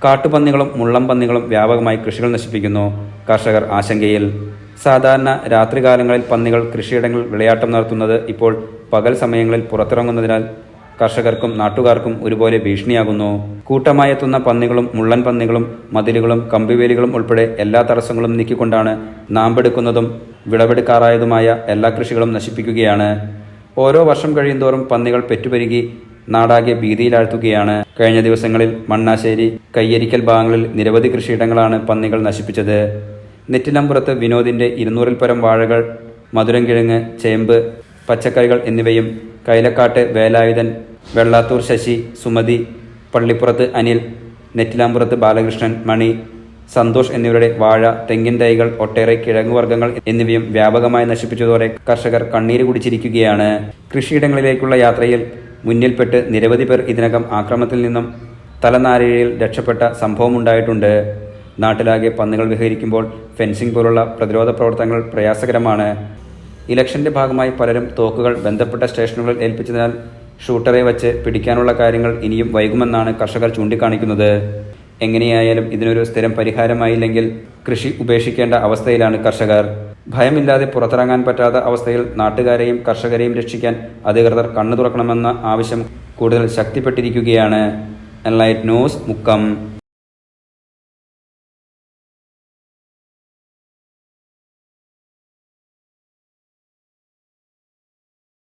കാട്ടുപന്നികളും മുള്ളം പന്നികളും വ്യാപകമായി കൃഷികൾ നശിപ്പിക്കുന്നു. കർഷകർ ആശങ്കയിൽ. സാധാരണ രാത്രികാലങ്ങളിൽ പന്നികൾ കൃഷിയിടങ്ങളിൽ വിളയാട്ടം നടത്തുന്നത് ഇപ്പോൾ പകൽ സമയങ്ങളിൽ പുറത്തിറങ്ങുന്നതിനാൽ കർഷകർക്കും നാട്ടുകാർക്കും ഒരുപോലെ ഭീഷണിയാകുന്നു. കൂട്ടമായി എത്തുന്ന പന്നികളും മുള്ളൻ പന്നികളും മതിലുകളും കമ്പിവേലികളും ഉൾപ്പെടെ എല്ലാ തടസ്സങ്ങളും നീക്കിക്കൊണ്ടാണ് നാമ്പെടുക്കുന്നതും വിളവെടുക്കാറായതുമായ എല്ലാ കൃഷികളും നശിപ്പിക്കുകയാണ്. ഓരോ വർഷം കഴിയുന്തോറും പന്നികൾ പെറ്റുപെരുകി നാടാകെ ഭീതിയിലാഴ്ത്തുകയാണ്. കഴിഞ്ഞ ദിവസങ്ങളിൽ മണ്ണാശ്ശേരി, കയ്യേരിക്കൽ ഭാഗങ്ങളിൽ നിരവധി കൃഷിയിടങ്ങളാണ് പന്നികൾ നശിപ്പിച്ചത്. നെറ്റിലമ്പുറത്ത് വിനോദിന്റെ 200-ൽ പരം വാഴകൾ, മധുരംകിഴങ്ങ്, ചേമ്പ്, പച്ചക്കറികൾ എന്നിവയും കൈലക്കാട്ട് വേലായുധൻ, വെള്ളാത്തൂർ ശശി, സുമതി, പള്ളിപ്പുറത്ത് അനിൽ, നെറ്റിലാമ്പുറത്ത് ബാലകൃഷ്ണൻ, മണി, സന്തോഷ് എന്നിവരുടെ വാഴ, തെങ്ങിൻ തൈകൾ, ഒട്ടേറെ കിഴങ്ങുവർഗ്ഗങ്ങൾ എന്നിവയും വ്യാപകമായി നശിപ്പിച്ചതോടെ കർഷകർ കണ്ണീര് കുടിച്ചിരിക്കുകയാണ്. കൃഷിയിടങ്ങളിലേക്കുള്ള യാത്രയിൽ മുന്നിൽപ്പെട്ട് നിരവധി പേർ ഇതിനകം ആക്രമണത്തിൽ നിന്നും തലനാരിഴയിൽ രക്ഷപ്പെട്ട സംഭവമുണ്ടായിട്ടുണ്ട്. നാട്ടിലാകെ പന്നികൾ വിഹരിക്കുമ്പോൾ ഫെൻസിംഗ് പോലുള്ള പ്രതിരോധ പ്രവർത്തനങ്ങൾ പ്രയാസകരമാണ്. ഇലക്ഷന്റെ ഭാഗമായി പലരും തോക്കുകൾ ബന്ധപ്പെട്ട സ്റ്റേഷനുകളിൽ ഏൽപ്പിച്ചതിനാൽ ഷൂട്ടറെ വച്ച് പിടിക്കാനുള്ള കാര്യങ്ങൾ ഇനിയും വൈകുമെന്നാണ് കർഷകർ ചൂണ്ടിക്കാണിക്കുന്നത്. എങ്ങനെയായാലും ഇതിനൊരു സ്ഥിരം പരിഹാരമായില്ലെങ്കിൽ കൃഷി ഉപേക്ഷിക്കേണ്ട അവസ്ഥയിലാണ് കർഷകർ. ഭയമില്ലാതെ പുറത്തിറങ്ങാൻ പറ്റാത്ത അവസ്ഥയിൽ നാട്ടുകാരെയും കർഷകരെയും രക്ഷിക്കാൻ അധികൃതർ കണ്ണു തുറക്കണമെന്ന ആവശ്യം കൂടുതൽ ശക്തിപ്പെട്ടിരിക്കുകയാണ്. Enlight news, Mukkam.